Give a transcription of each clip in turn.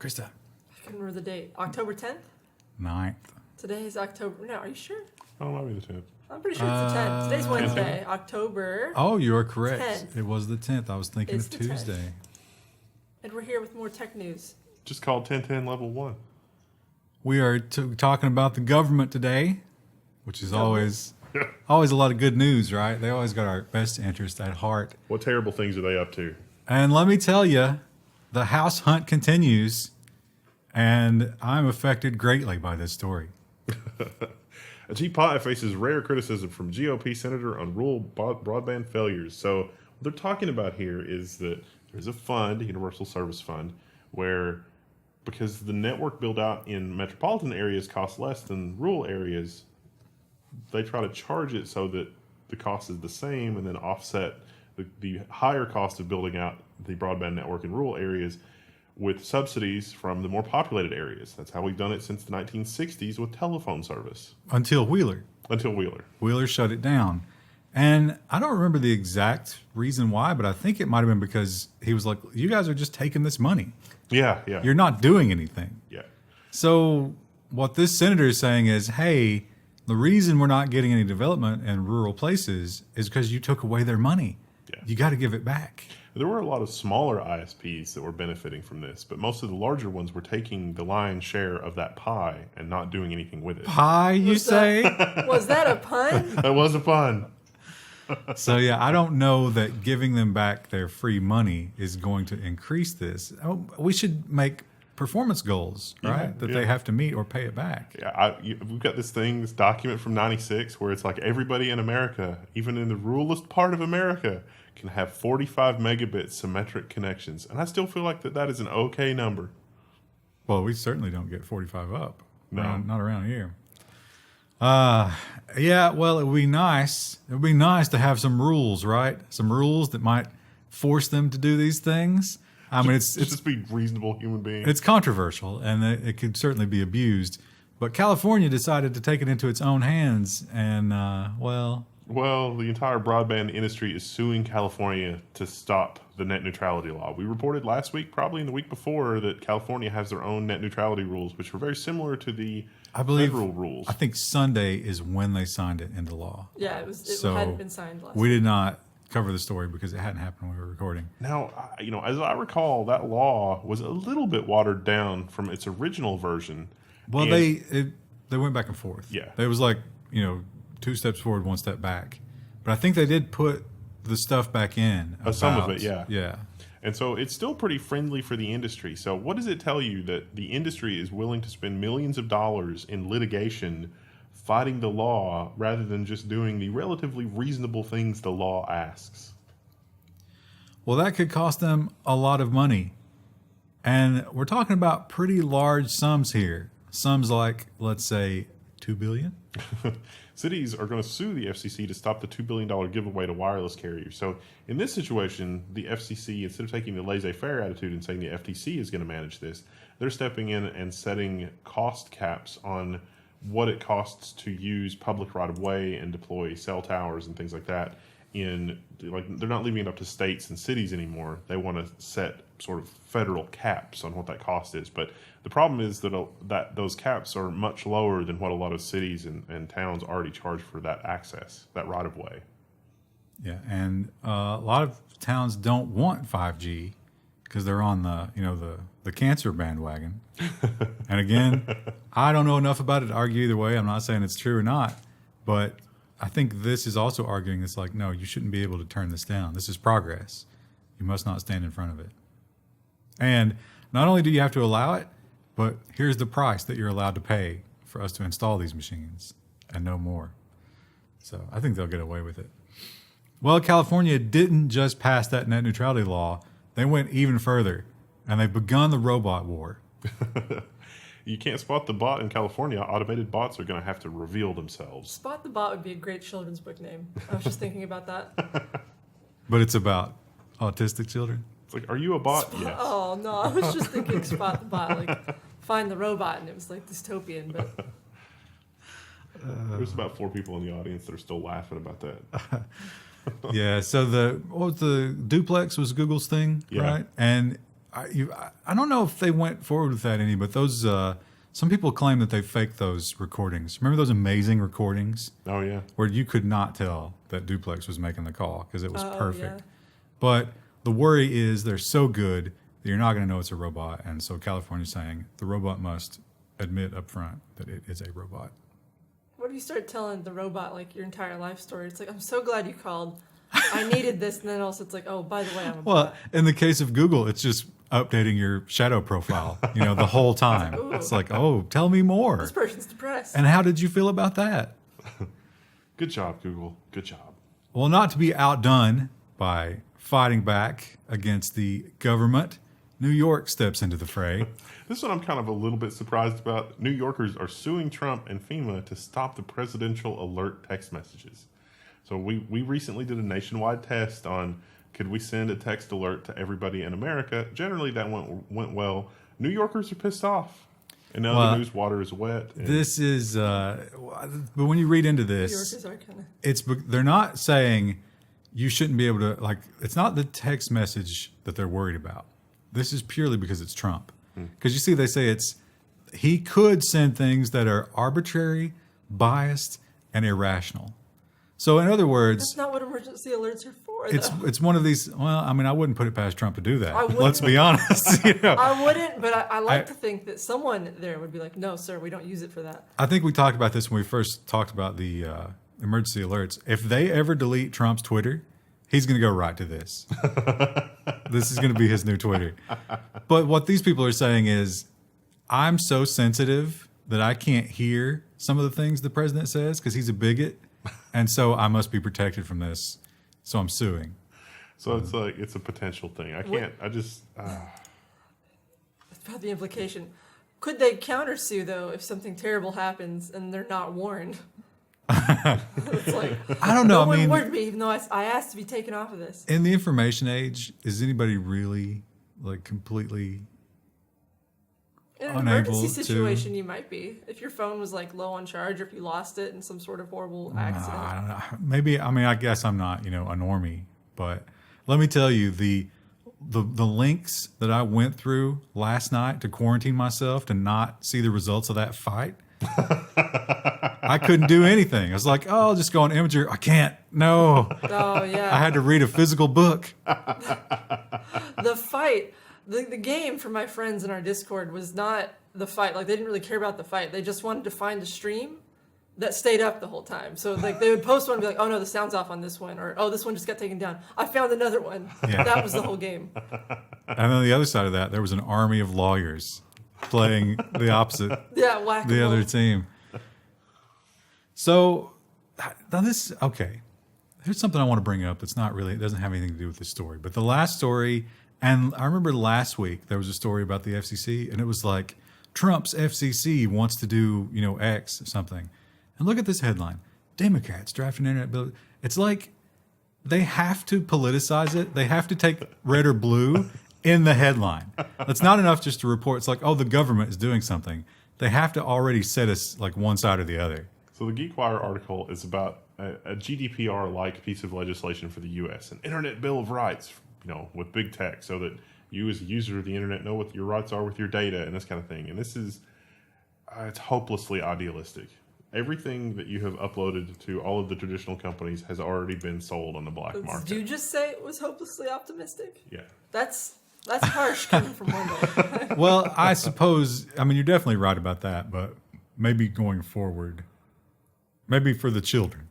Krista. I couldn't remember the date. October 10th? 9th. Today is October. No, are you sure? Oh, might be the 10th. I'm pretty sure it's the 10th. Today's Wednesday, October. Oh, you are correct. 10th. It was the 10th. I was thinking It's of the 10th. Tuesday. And we're here with more tech news. Just called 1010 Level 1. We are talking about the government today, which is always a lot of good news, right? They always got our best interest at heart. What terrible things are they up to? And let me tell you, the house hunt continues, and I'm affected greatly by this story. Ajit Pai faces rare criticism from GOP senator on rural broadband failures. So what they're talking about here is that there's a fund, Universal Service Fund, where because the network build out in metropolitan areas costs less than rural areas, they try to charge it so that the cost is the same and then offset the higher cost of building out the broadband network in rural areas with subsidies from the more populated areas. That's how we've done it since the 1960s with telephone service. Until Wheeler. Wheeler shut it down. And I don't remember the exact reason why, but I think it might have been because he was like, you guys are just taking this money. Yeah. You're not doing anything. Yeah. So what this senator is saying is, hey, the reason we're not getting any development in rural places is because you took away their money. Yeah. You got to give it back. There were a lot of smaller ISPs that were benefiting from this, but most of the larger ones were taking the lion's share of that pie and not doing anything with it. Pie, you say? Was that a pun? That was a pun. So, yeah, I don't know that giving them back their free money is going to increase this. Oh, we should make performance goals, right? That they have to meet or pay it back. Yeah, we've got this document from '96 where it's like everybody in America, even in the ruralest part of America, can have 45 megabit symmetric connections. And I still feel like that is an okay number. Well, we certainly don't get 45 up. No. Not around here. Yeah, well, it would be nice. It would be nice to have some rules, right? Some rules that might force them to do these things. I mean, it's just be reasonable human beings. It's controversial, and it could certainly be abused. But California decided to take it into its own hands, and, well, the entire broadband industry is suing California to stop the net neutrality law. We reported last week, probably in the week before, that California has their own net neutrality rules, which were very similar to the federal rules. I think Sunday is when they signed it into law. Yeah, it hadn't been signed last We did not cover the story because it hadn't happened when we were recording. Now, as I recall, that law was a little bit watered down from its original version. Well, they went back and forth. Yeah. It was like, 2 steps forward, 1 step back. But I think they did put the stuff back in. Some of it, yeah. Yeah. And so it's still pretty friendly for the industry. So what does it tell you that the industry is willing to spend millions of dollars in litigation fighting the law rather than just doing the relatively reasonable things the law asks? Well, that could cost them a lot of money. And we're talking about pretty large sums here. Sums like, let's say, $2 billion. Cities are going to sue the FCC to stop the $2 billion giveaway to wireless carriers. So in this situation, the FCC, instead of taking the laissez-faire attitude and saying the FTC is going to manage this, they're stepping in and setting cost caps on what it costs to use public right-of-way and deploy cell towers and things like that. They're not leaving it up to states and cities anymore. They want to set sort of federal caps on what that cost is. But the problem is that those caps are much lower than what a lot of cities and towns already charge for that access, that right-of-way. Yeah, and a lot of towns don't want 5G because they're on the cancer bandwagon. And again, I don't know enough about it to argue either way. I'm not saying it's true or not, but I think this is also arguing it's like, no, you shouldn't be able to turn this down. This is progress. You must not stand in front of it. And not only do you have to allow it, but here's the price that you're allowed to pay for us to install these machines and no more. So I think they'll get away with it. Well, California didn't just pass that net neutrality law. They went even further, and they've begun the robot war. You can't spot the bot in California. Automated bots are going to have to reveal themselves. Spot the Bot would be a great children's book name. I was just thinking about that. But it's about autistic children. It's like, are you a bot? Yes. Oh, no. I was just thinking Spot the Bot, like find the robot, and it was like dystopian. But There's about 4 people in the audience that are still laughing about that. Yeah, so the duplex was Google's thing, Yeah. right? And I don't know if they went forward with that any, but those some people claim that they faked those recordings. Remember those amazing recordings Oh yeah. where you could not tell that Duplex was making the call because it was perfect. Yeah. But the worry is they're so good that you're not going to know it's a robot, and so California's saying the robot must admit up front that it is a robot. What if you start telling the robot like your entire life story? It's like, I'm so glad you called. I needed this, and then also it's like, oh, by the way, I'm a Well, bot. in the case of Google, it's just updating your shadow profile, the whole time. Ooh. It's like, oh, tell me more. This person's depressed. And how did you feel about that? Good job, Google. Good job. Well, not to be outdone by fighting back against the government, New York steps into the fray. This one I'm kind of a little bit surprised about. New Yorkers are suing Trump and FEMA to stop the presidential alert text messages. So we recently did a nationwide test on could we send a text alert to everybody in America. Generally, that went well. New Yorkers are pissed off. And now the news water is wet. And This is, but when you read into New this, Yorkers are kind of. they're not saying you shouldn't be able to, like, it's not the text message that they're worried about. This is purely because it's Trump. Because you see, they say he could send things that are arbitrary, biased, and irrational. So in other words, That's not what emergency alerts are for, it's though. it's one of these. Well, I mean, I wouldn't put it past Trump to do I that. wouldn't. Let's be honest. I wouldn't, but I like to think that someone there would be like, no, sir, we don't use it for that. I think we talked about this when we first talked about the emergency alerts. If they ever delete Trump's Twitter, he's going to go right to this. This is going to be his new Twitter. But what these people are saying is, I'm so sensitive that I can't hear some of the things the president says because he's a bigot. And so I must be protected from this. So I'm suing. so it's like, it's a potential thing. I can't, I just, It's about the implication. Could they countersue, though, if something terrible happens and they're not warned? It's like, I don't know. no I mean, one warned me, even though I asked to be taken off of this. in the information age, is anybody really like completely In an unable emergency to- situation, you might be. If your phone was like low on charge, or if you lost it in some sort of horrible accident. I don't know. Maybe, I mean, I guess I'm not, a normie, but let me tell you, the links that I went through last night to quarantine myself to not see the results of that fight, I couldn't do anything. I was like, oh, I'll just go on Imager. I can't. No. Oh yeah, I had to read a physical book. the fight, the game for my friends in our Discord was not the fight. Like, they didn't really care about the fight. They just wanted to find a stream that stayed up the whole time. So like they would post one and be like, oh no, the sound's off on this one, or oh, this one just got taken down. I found another one. Yeah. That was the whole game. And on the other side of that, there was an army of lawyers playing the opposite, Yeah, whack the other team. So now this, okay, here's something I want to bring up that's not really, it doesn't have anything to do with this story, but the last story, and I remember last week there was a story about the FCC, and it was like, Trump's FCC wants to do, X or something. And look at this headline, Democrats draft an internet bill. It's like they have to politicize it. They have to take red or blue in the headline. It's not enough just to report. It's like, oh, the government is doing something. They have to already set us like one side or the other. so the GeekWire article is about a GDPR-like piece of legislation for the U.S., an Internet Bill of Rights, with big tech, so that you as a user of the internet know what your rights are with your data and this kind of thing. And this is, it's hopelessly idealistic. Everything that you have uploaded to all of the traditional companies has already been sold on the black market. Did you just say it was hopelessly optimistic? Yeah. That's harsh coming from one guy. Well, I suppose, I mean, you're definitely right about that, but maybe going forward, maybe for the children.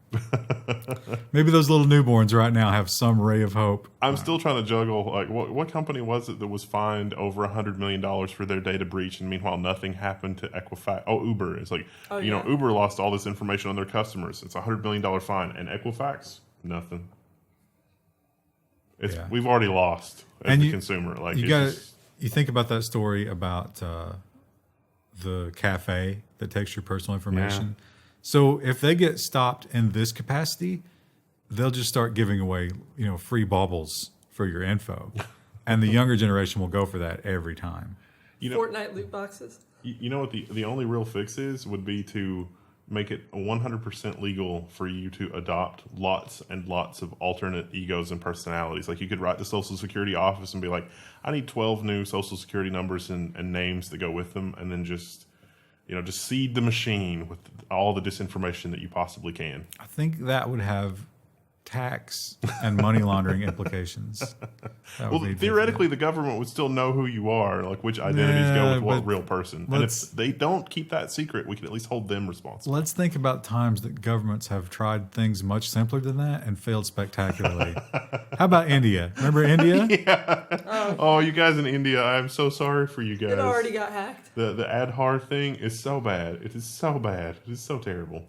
Maybe those little newborns right now have some ray of hope. I'm still trying to juggle, like, what company was it that was fined over $100 million for their data breach, and meanwhile nothing happened to Equifax? Oh, Uber. It's like, Yeah. Uber lost all this information on their customers. It's a $100 million fine. And Equifax, nothing. Yeah. We've already lost as And the you- consumer. Like, You it's got just- you think about that story about the cafe that takes your personal information. So if they get stopped in this capacity, they'll just start giving away, free baubles for your info. And the younger generation will go for that every time. you know, Fortnite loot boxes. you know what the only real fix is would be to make it 100% legal for you to adopt lots and lots of alternate egos and personalities. Like you could write the Social Security office and be like, I need 12 new Social Security numbers and names that go with them, and then just seed the machine with all the disinformation that you possibly can. I think that would have tax and money laundering implications. Well, theoretically, the government would still know who you are, like which identities go with what real person. And if they don't keep that secret, we can at least hold them responsible. Let's think about times that governments have tried things much simpler than that and failed spectacularly. How about India? Remember India? Yeah. Oh, you guys in India, I'm so sorry for you guys. It already got hacked. The Aadhaar thing is so bad. It is so bad. It is so terrible.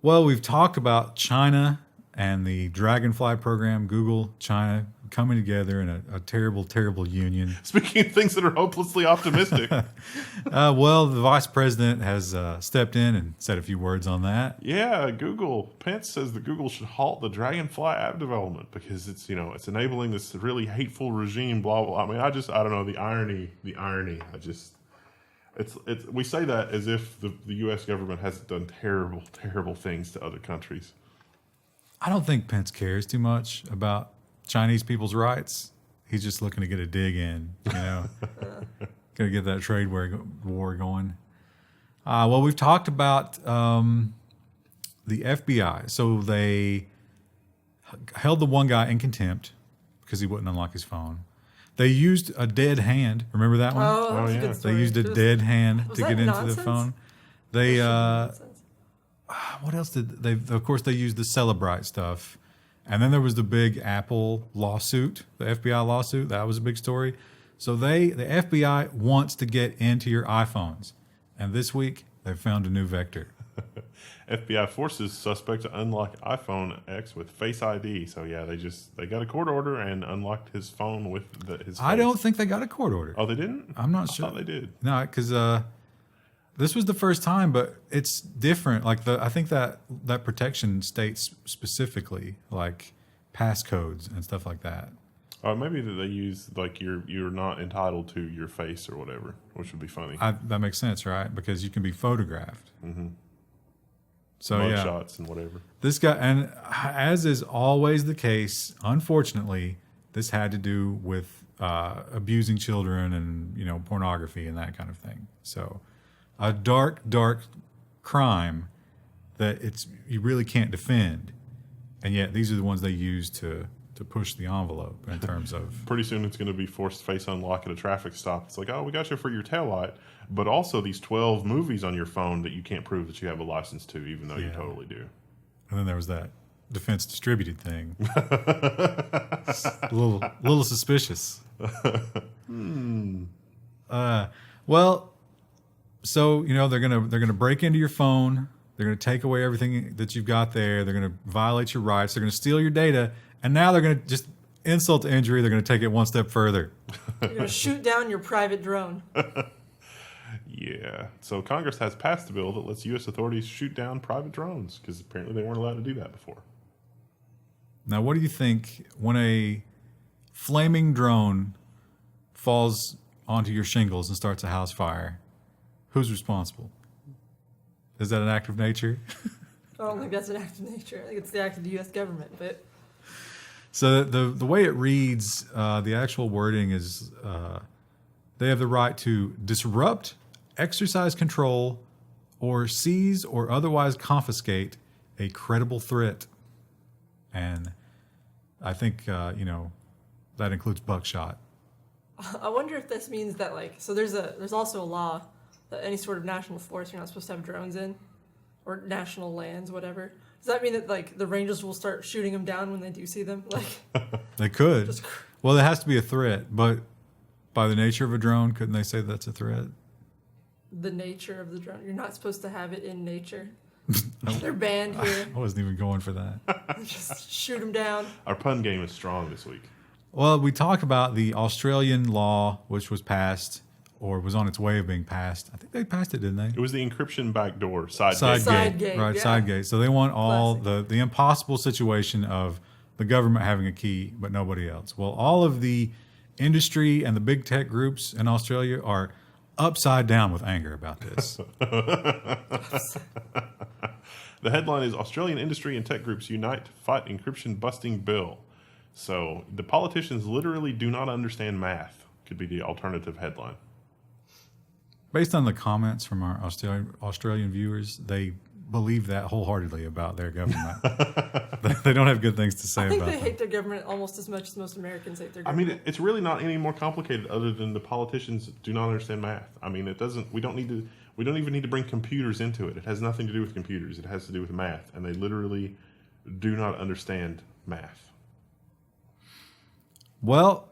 Well, we've talked about China and the Dragonfly program, Google, China, coming together in a terrible, terrible union. Speaking of things that are hopelessly optimistic. Well, the vice president has stepped in and said a few words on that. Yeah, Pence says that Google should halt the Dragonfly app development because it's enabling this really hateful regime, blah, blah. I mean, I don't know, the irony. We say that as if the U.S. government hasn't done terrible, terrible things to other countries. I don't think Pence cares too much about Chinese people's rights. He's just looking to get a dig in, Got to get that trade war going. Well, we've talked about the FBI. So they held the one guy in contempt because he wouldn't unlock his phone. They used a dead hand. Remember that one? Oh, that was a good They story. used a dead hand to get into nonsense? the phone. They what else did they? Of course, they used the Celebrite stuff, and then there was the big Apple lawsuit, the FBI lawsuit. That was a big story. So the FBI wants to get into your iPhones, and this week they found a new vector. FBI forces suspect to unlock iPhone X with Face ID. So yeah, they got a court order and unlocked his phone with his face. I don't think they got a court order. Oh, they didn't? I'm not sure. I thought they did. No, because this was the first time, but it's different. Like I think that protection states specifically like passcodes and stuff like that. Or maybe that they use like you're not entitled to your face or whatever, which would be funny. That makes sense, right? Because you can be photographed. Mm-hmm. So Mug yeah, shots and whatever. This guy, and as is always the case, unfortunately, this had to do with abusing children and pornography and that kind of thing. So a dark, dark crime that you really can't defend, and yet these are the ones they use to push the envelope in terms of. Pretty soon it's going to be forced face unlock at a traffic stop. It's like, oh, we got you for your taillight, but also these 12 movies on your phone that you can't prove that you have a license to, even though you totally do. And then there was that defense distributed thing. a little suspicious. Well, so they're gonna break into your phone. They're gonna take away everything that you've got there. They're gonna violate your rights. They're gonna steal your data, and now they're gonna just insult to injury. They're gonna take it one step further. You're gonna shoot down your private drone. Yeah. So Congress has passed a bill that lets U.S. authorities shoot down private drones because apparently they weren't allowed to do that before. Now, what do you think when a flaming drone falls onto your shingles and starts a house fire? Who's responsible? Is that an act of nature? I don't think that's an act of nature. I think it's the act of the U.S. government. But so the way it reads, the actual wording is they have the right to disrupt, exercise control, or seize or otherwise confiscate a credible threat. And I think, that includes buckshot. I wonder if this means that, there's also a law that any sort of national forest you're not supposed to have drones in, or national lands, whatever. Does that mean that, the Rangers will start shooting them down when they do see them? They could. Well, it has to be a threat, but by the nature of a drone, couldn't they say that's a threat? The nature of the drone. You're not supposed to have it in nature. They're banned here. I wasn't even going for that. Just shoot them down. Our pun game is strong this week. Well, we talk about the Australian law, which was passed or was on its way of being passed. I think they passed it, didn't they? It was the encryption backdoor side gate. Right, yeah. side gate. So they want all the impossible situation of the government having a key, but nobody else. Well, all of the industry and the big tech groups in Australia are upside down with anger about this. The headline is Australian industry and tech groups unite to fight encryption-busting bill. So the politicians literally do not understand math, could be the alternative headline. Based on the comments from our Australian viewers, they believe that wholeheartedly about their government. They don't have good things to say I think about they them. hate their government almost as much as most Americans hate their I government. mean, it's really not any more complicated other than the politicians do not understand math. I mean, it doesn't. We don't even need to bring computers into it. It has nothing to do with computers. It has to do with math, and they literally do not understand math. Well,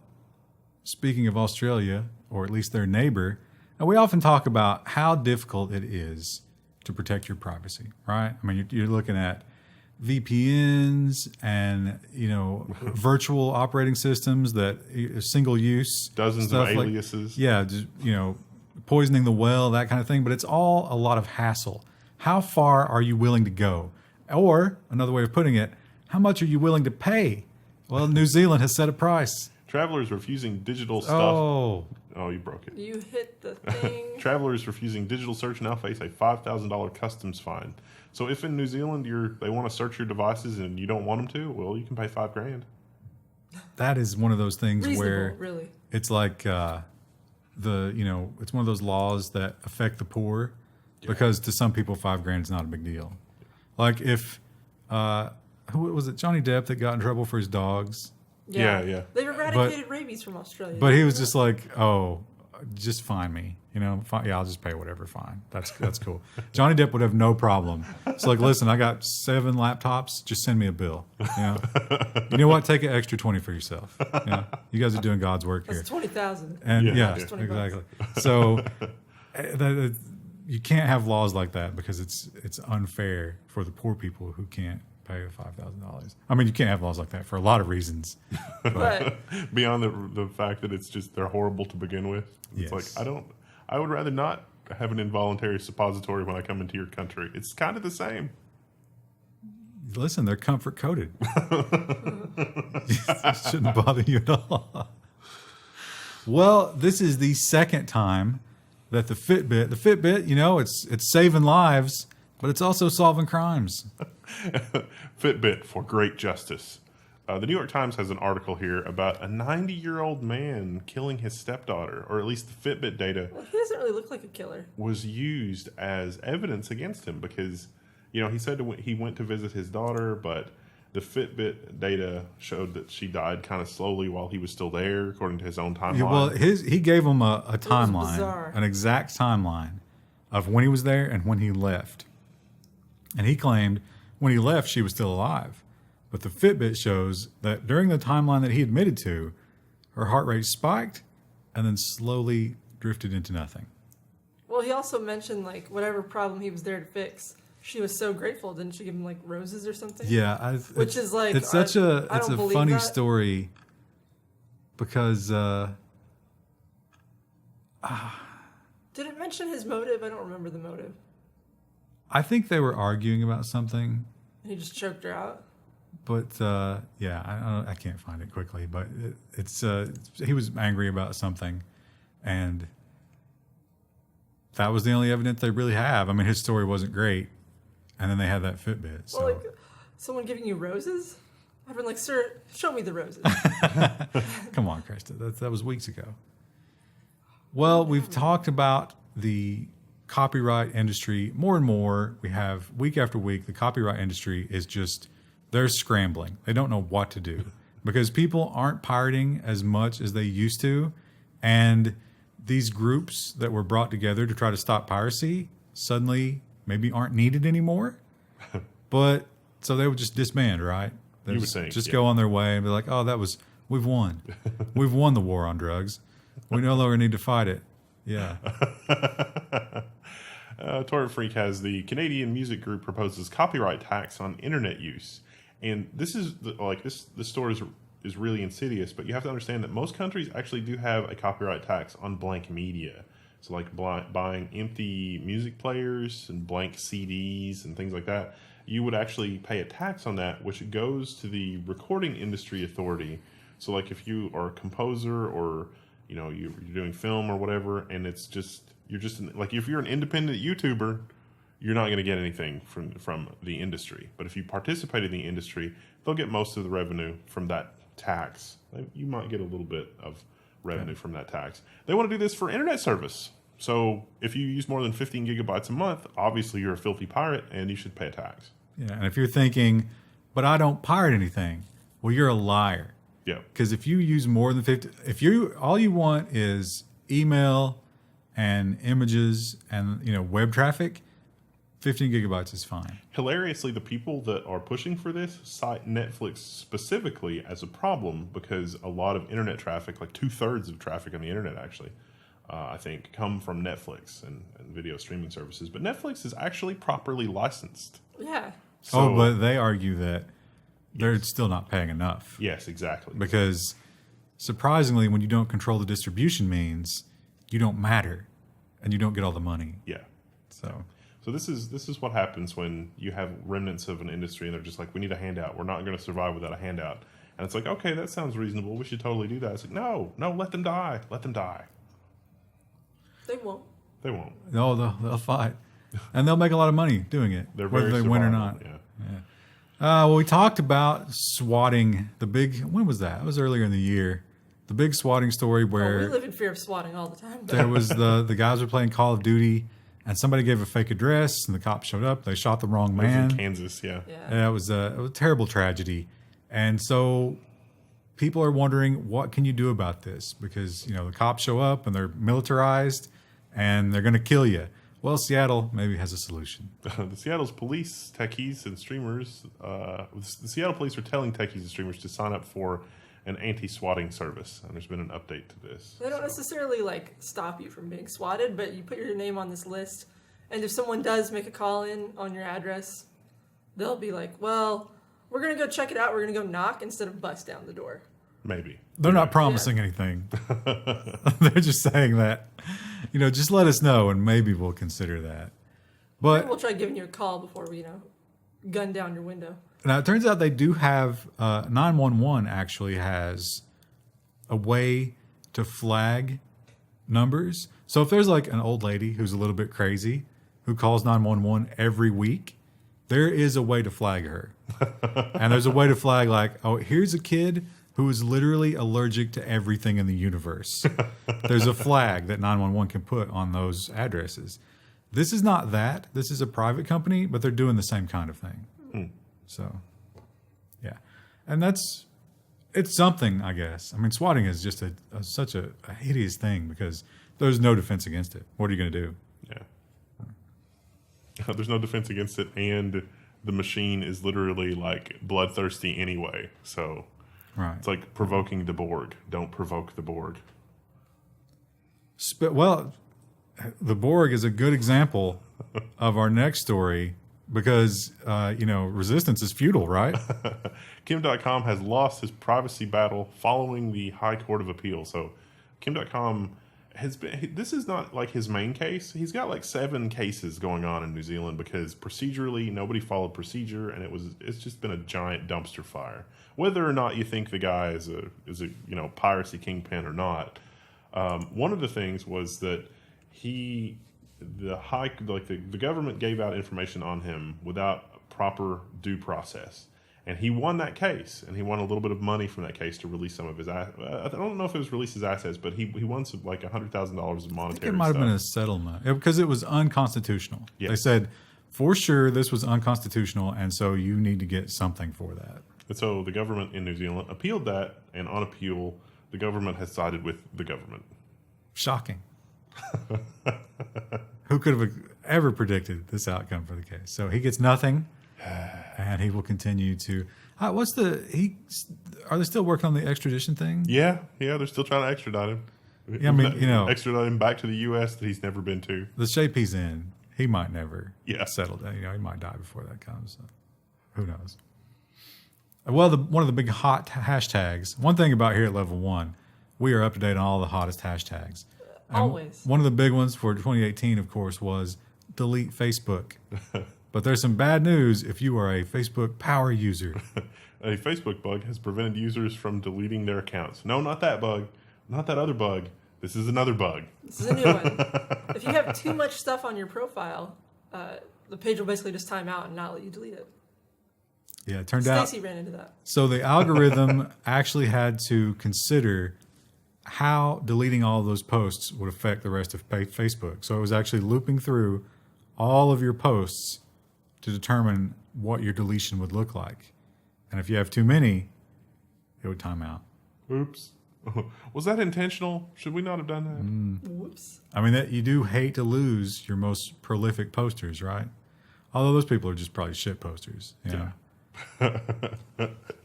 speaking of Australia, or at least their neighbor, and we often talk about how difficult it is to protect your privacy, right? I mean, you're looking at VPNs and, virtual operating systems that single use. Dozens stuff of like- aliases. yeah, just, poisoning the well, that kind of thing. But it's all a lot of hassle. How far are you willing to go? Or another way of putting it, how much are you willing to pay? Well, New Zealand has set a price. Travelers refusing digital stuff. Oh, you broke it. You hit the thing. Travelers refusing digital search now face a $5,000 customs fine. So if in New Zealand they want to search your devices and you don't want them to, well, you can pay $5,000. That is one of those things Reasonable, where really. it's like it's one of those laws that affect the poor because to some people $5,000 is not a big deal. Like if who was it, Johnny Depp that got in trouble for his dogs? Yeah. They've eradicated rabies from Australia. But he was just like, oh, just fine me. Fine, yeah, I'll just pay whatever. Fine. That's cool. Johnny Depp would have no problem. It's like, listen, I got 7 laptops. Just send me a bill. You know what? Take an extra 20 for yourself. You guys are doing God's work here. That's 20,000. And Yeah. That's 20 bucks. exactly. So you can't have laws like that because it's unfair for the poor people who can't pay $5,000. I mean, you can't have laws like that for a lot of reasons. But Beyond the fact that it's just they're horrible to begin with. It's Yes. like I would rather not have an involuntary suppository when I come into your country. It's kind of the same. Listen, they're comfort coated. It shouldn't bother you at all. Well, this is the second time that the Fitbit, it's saving lives, but it's also solving crimes. Fitbit for great justice. The New York Times has an article here about a 90-year-old man killing his stepdaughter, or at least the Fitbit data well, he doesn't really look like a killer. was used as evidence against him because, he said he went to visit his daughter, but the Fitbit data showed that she died kind of slowly while he was still there, according to his own timeline. Yeah, well, he gave him a timeline, bizarre. an exact timeline of when he was there and when he left. And he claimed when he left, she was still alive. But the Fitbit shows that during the timeline that he admitted to, her heart rate spiked and then slowly drifted into nothing. Well, he also mentioned, whatever problem he was there to fix. She was so grateful. Didn't she give him, roses or something? Yeah. Which is like... It's such a believe funny that. story because... Did it mention his motive? I don't remember the motive. I think they were arguing about something. He just choked her out. But I can't find it quickly. But he was angry about something, and that was the only evidence they really have. I mean, his story wasn't great, and then they had that Fitbit. So Well, someone giving you roses? I've been like, sir, show me the roses. come on, Krista, that was weeks ago. Well, we've talked about the copyright industry more and more. We have week after week. The copyright industry is just. They're scrambling. They don't know what to do because people aren't pirating as much as they used to. And these groups that were brought together to try to stop piracy suddenly maybe aren't needed anymore. But so they would just disband, right? They You would think, just yeah. go on their way and be like, oh, we've won. We've won the war on drugs. We no longer need to fight it. Yeah. Torrent Freak has the Canadian music group proposes copyright tax on internet use. And this is this story is really insidious, but you have to understand that most countries actually do have a copyright tax on blank media. So buying empty music players and blank CDs and things like that, you would actually pay a tax on that, which goes to the Recording Industry Authority. So if you are a composer or you're doing film or whatever, and it's just like if you're an independent YouTuber, you're not going to get anything from the industry. But if you participate in the industry, they'll get most of the revenue from that tax. You might get a little bit of revenue from that tax. They want to do this for internet service. So if you use more than 15 gigabytes a month, obviously you're a filthy pirate and you should pay a tax. Yeah, and if you're thinking, but I don't pirate anything, well, you're a liar. Yeah. Because if you use more than 50, all you want is email and images and web traffic, 15 gigabytes is fine. Hilariously, the people that are pushing for this cite Netflix specifically as a problem because a lot of internet traffic, like 2/3 of traffic on the internet actually, I think, come from Netflix and video streaming services. But Netflix is actually properly licensed. Yeah. So, but they argue that they're still not paying enough. Yes, exactly. Because surprisingly, when you don't control the distribution means, you don't matter and you don't get all the money. Yeah. So this is what happens when you have remnants of an industry and they're just like, we need a handout. We're not going to survive without a handout. And it's like, okay, that sounds reasonable. We should totally do that. It's like, no, let them die. Let them die. They won't. They won't. No, they'll fight. And they'll make a lot of money doing it, They're whether very they win or survivable, not. Yeah. Well, we talked about swatting. When was that? It was earlier in the year. The big swatting story We where live in fear of swatting all the time. there was the guys were playing Call of Duty and somebody gave a fake address and the cops showed up. They shot the wrong It was man. in Kansas, yeah. Yeah, it was a terrible tragedy. And so people are wondering, what can you do about this? Because, the cops show up and they're militarized and they're going to kill you. Well, Seattle maybe has a solution. The Seattle's police, techies, and streamers, the Seattle police are telling techies and streamers to sign up for an anti-swatting service. And there's been an update to this. They don't necessarily stop you from being swatted, but you put your name on this list. And if someone does make a call in on your address, they'll be like, well, we're going to go check it out. We're going to go knock instead of bust down the door. Maybe. They're not promising anything. They're just saying that, just let us know and maybe we'll consider that. But We'll try giving you a call before we, gun down your window. now it turns out they do have 911 actually has a way to flag numbers. So if there's an old lady who's a little bit crazy who calls 911 every week, there is a way to flag her. And there's a way to flag here's a kid who is literally allergic to everything in the universe. There's a flag that 911 can put on those addresses. This is not that. This is a private company, but they're doing the same kind of thing. So, yeah. And it's something, I guess. I mean, swatting is just such a hideous thing because there's no defense against it. What are you going to do? Yeah. There's no defense against it, and the machine is literally bloodthirsty anyway. So Right. it's like provoking the Borg. Don't provoke the Borg. Well, the Borg is a good example of our next story because, resistance is futile, right? Kim.com has lost his privacy battle following the High Court of Appeal. So Kim.com this is not his main case. He's got 7 cases going on in New Zealand because procedurally nobody followed procedure, and it's just been a giant dumpster fire. Whether or not you think the guy is a piracy kingpin or not, one of the things was that the government gave out information on him without proper due process. And he won that case, and he won a little bit of money from that case to release some of his I don't know if it was release his assets, but he won some $100,000 of monetary It might have stuff. been a settlement because it was unconstitutional. Yes. They said, for sure, this was unconstitutional, and so you need to get something for that. And so the government in New Zealand appealed that, and on appeal, the government has sided with the government. Shocking. Who could have ever predicted this outcome for the case? So he gets nothing, and he will continue to. Are they still working on the extradition thing? Yeah, they're still trying to extradite him. Yeah, I mean, extradite him back to the U.S. that he's never been to. The shape he's in, he might never Yeah. settle down. He might die before that comes. So who knows? Well, one of the big hot hashtags. One thing about here at Level 1, we are up to date on all the hottest hashtags. Always. One of the big ones for 2018, of course, was delete Facebook. But there's some bad news if you are a Facebook power user. A Facebook bug has prevented users from deleting their accounts. No, not that bug. Not that other bug. This is another bug. This is a new one. If you have too much stuff on your profile, the page will basically just time out and not let you delete it. Yeah, it turned out. Stacy ran into that. So the algorithm actually had to consider how deleting all of those posts would affect the rest of Facebook. So it was actually looping through all of your posts to determine what your deletion would look like. And if you have too many, it would time out. Oops. Was that intentional? Should we not have done that? Whoops. I mean, you do hate to lose your most prolific posters, right? Although those people are just probably shit posters. Yeah.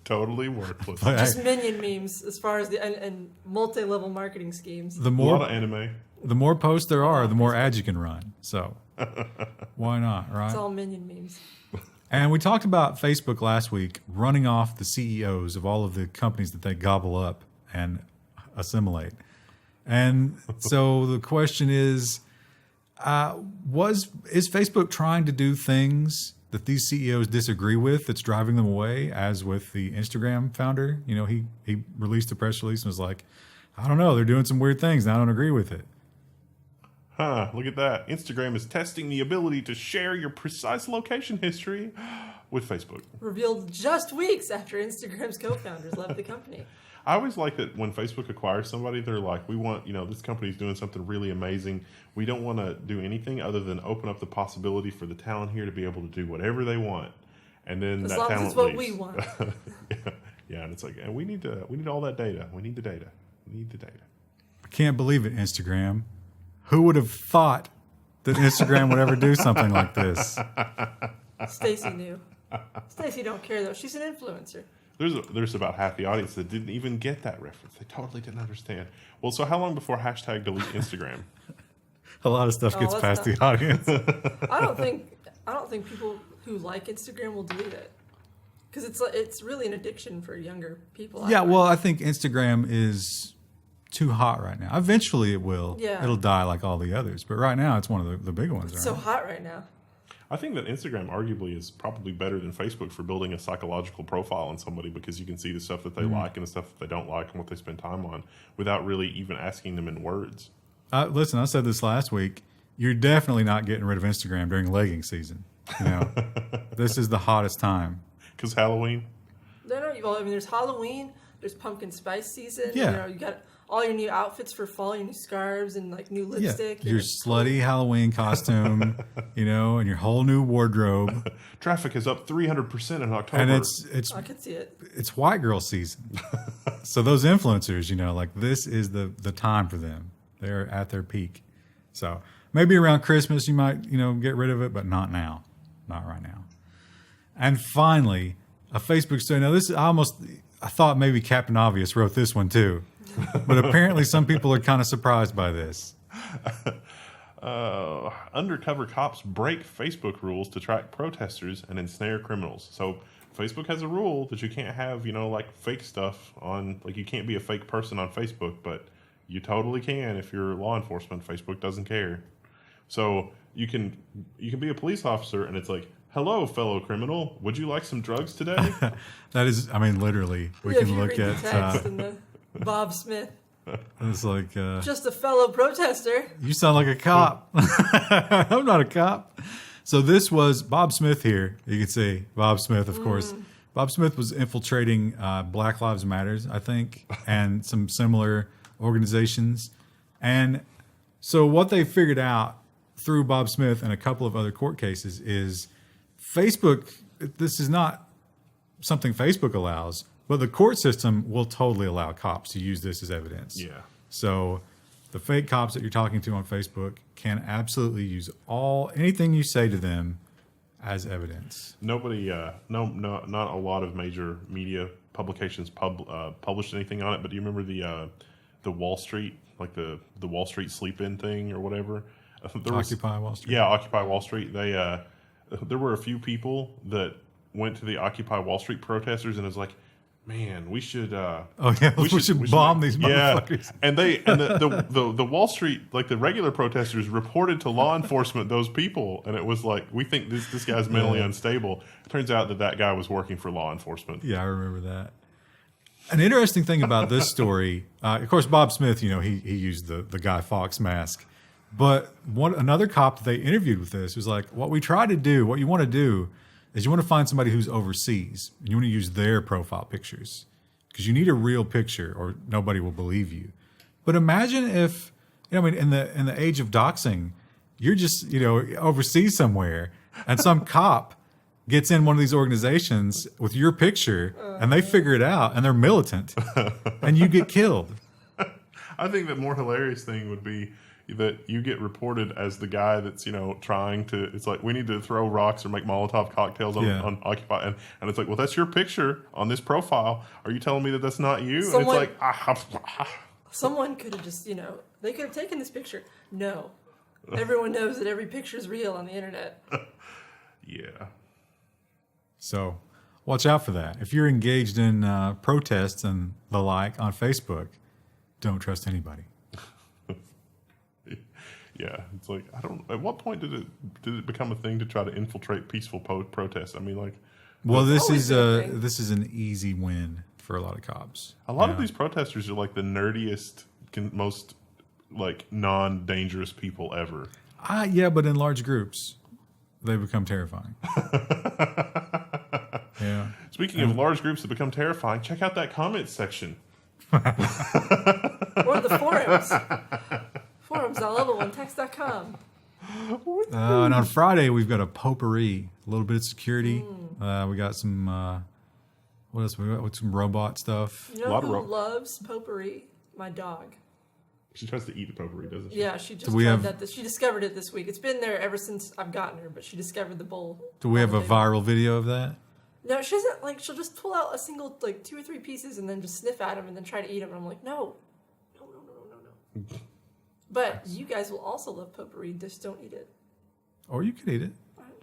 Totally worthless. But Just minion memes as far as and multi-level marketing schemes. the A lot of more anime. the more posts there are, the more ads you can run. So why not, right? It's all minion memes. And we talked about Facebook last week running off the CEOs of all of the companies that they gobble up and assimilate. And so the question is Facebook trying to do things that these CEOs disagree with that's driving them away, as with the Instagram founder? You know, he released a press release and was like, I don't know, they're doing some weird things and I don't agree with it. Huh, look at that. Instagram is testing the ability to share your precise location history with Facebook. Revealed just weeks after Instagram's co-founders left the company. I always like that when Facebook acquires somebody, they're like, we want, this company's doing something really amazing. We don't want to do anything other than open up the possibility for the talent here to be able to do whatever they want. And then As that long as talent it's what leaves. we want. yeah, and it's like, and we need all that data. We need the data. We need the data. I can't believe it, Instagram. Who would have thought that Instagram would ever do something like this? Stacy knew. Stacy don't care though. She's an influencer. There's about half the audience that didn't even get that reference. They totally didn't understand. Well, so how long before hashtag delete Instagram? A lot of stuff gets past the audience. I don't think people who like Instagram will delete it because it's really an addiction for younger people. Yeah, well, I think Instagram is too hot right now. Eventually it will. Yeah. It'll die like all the others. But right now it's one of the big ones. It's so hot right now. I think that Instagram arguably is probably better than Facebook for building a psychological profile on somebody, because you can see the stuff that they like and the stuff that they don't like and what they spend time on without really even asking them in words. Listen, I said this last week. You're definitely not getting rid of Instagram during legging season. This is the hottest time. Because Halloween? No, well, I mean, there's Halloween, there's pumpkin spice season. Yeah. You got all your new outfits for fall, your new scarves and like new lipstick. Your slutty Halloween costume, and your whole new wardrobe. Traffic is up 300% in October. And it's I can see it. It's white girl season. So those influencers, like this is the time for them. They're at their peak. So maybe around Christmas you might, get rid of it, but not now. Not right now. And finally, a Facebook study. Now I thought maybe Captain Obvious wrote this one too. But apparently some people are kind of surprised by this. Undercover cops break Facebook rules to track protesters and ensnare criminals. So Facebook has a rule that you can't have, like fake stuff on, like you can't be a fake person on Facebook, but you totally can if you're law enforcement. Facebook doesn't care. So you can be a police officer and it's like, hello, fellow criminal. Would you like some drugs today? That is, literally, we If can you look read at. the text and the Bob Smith, It's like just a fellow protester. you sound like a cop. I'm not a cop. So this was Bob Smith here. You can see Bob Smith, of course. Bob Smith was infiltrating Black Lives Matters, I think, and some similar organizations. And so what they figured out through Bob Smith and a couple of other court cases is Facebook, this is not something Facebook allows, but the court system will totally allow cops to use this as evidence. Yeah. So the fake cops that you're talking to on Facebook can absolutely use anything you say to them as evidence. Nobody, not a lot of major media publications published anything on it. But do you remember the Wall Street, like the Wall Street sleep-in thing or whatever? Occupy Wall Street. Yeah, Occupy Wall Street. There were a few people that went to the Occupy Wall Street protesters and was like, man, we should. We should bomb these motherfuckers. And the Wall Street, like the regular protesters, reported to law enforcement those people, and it was like, we think this guy's mentally unstable. It turns out that guy was working for law enforcement. Yeah, I remember that. An interesting thing about this story, of course, Bob Smith, he used the Guy Fawkes mask. But another cop that they interviewed with this was like, what you want to do is you want to find somebody who's overseas and you want to use their profile pictures because you need a real picture or nobody will believe you. But imagine if, in the age of doxing, you're just, overseas somewhere and some cop gets in one of these organizations with your picture and they figure it out and they're militant and you get killed. I think the more hilarious thing would be that you get reported as the guy that's, trying to, it's like, we need to throw rocks or make Molotov cocktails on Occupy. And it's like, well, that's your picture on this profile. Are you telling me that that's not you? And it's like, someone could have just, they could have taken this picture. No. Everyone knows that every picture is real on the internet. Yeah. So watch out for that. If you're engaged in protests and the like on Facebook, don't trust anybody. Yeah, it's like at what point did it become a thing to try to infiltrate peaceful protests? I mean, well, this is an easy win for a lot of cops. A lot of these protesters are like the nerdiest, most like non-dangerous people ever. Yeah, but in large groups, they become terrifying. Yeah. Speaking of large groups that become terrifying, check out that comments section. Or the forums. Forums on Level1text.com. And on Friday, we've got a potpourri, a little bit of security. We got some, what else? We got some robot stuff. You know who loves potpourri? My dog. She tries to eat the potpourri, doesn't she? Yeah, she just tried that. She discovered it this week. It's been there ever since I've gotten her, but she discovered the bowl. Do we have a viral video of that? No, she doesn't. She'll just pull out a single, 2 or 3 pieces and then just sniff at them and then try to eat them. And I'm like, no. But you guys will also love potpourri. Just don't eat it. Or you could eat it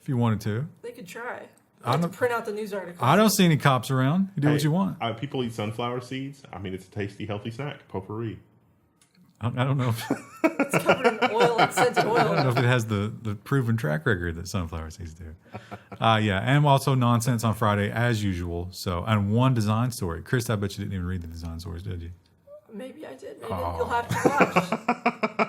if you wanted to. They could try. I have to print out the news article. I don't see any cops around. You do what you want. People eat sunflower seeds. I mean, it's a tasty, healthy snack. Potpourri. I don't know. It's covered in oil and scented oil. I don't know if it has the proven track record that sunflower seeds do. Yeah, and also nonsense on Friday as usual. So, and one design story. Chris, I bet you didn't even read the design stories, did you? Maybe I did. Maybe you'll have to watch.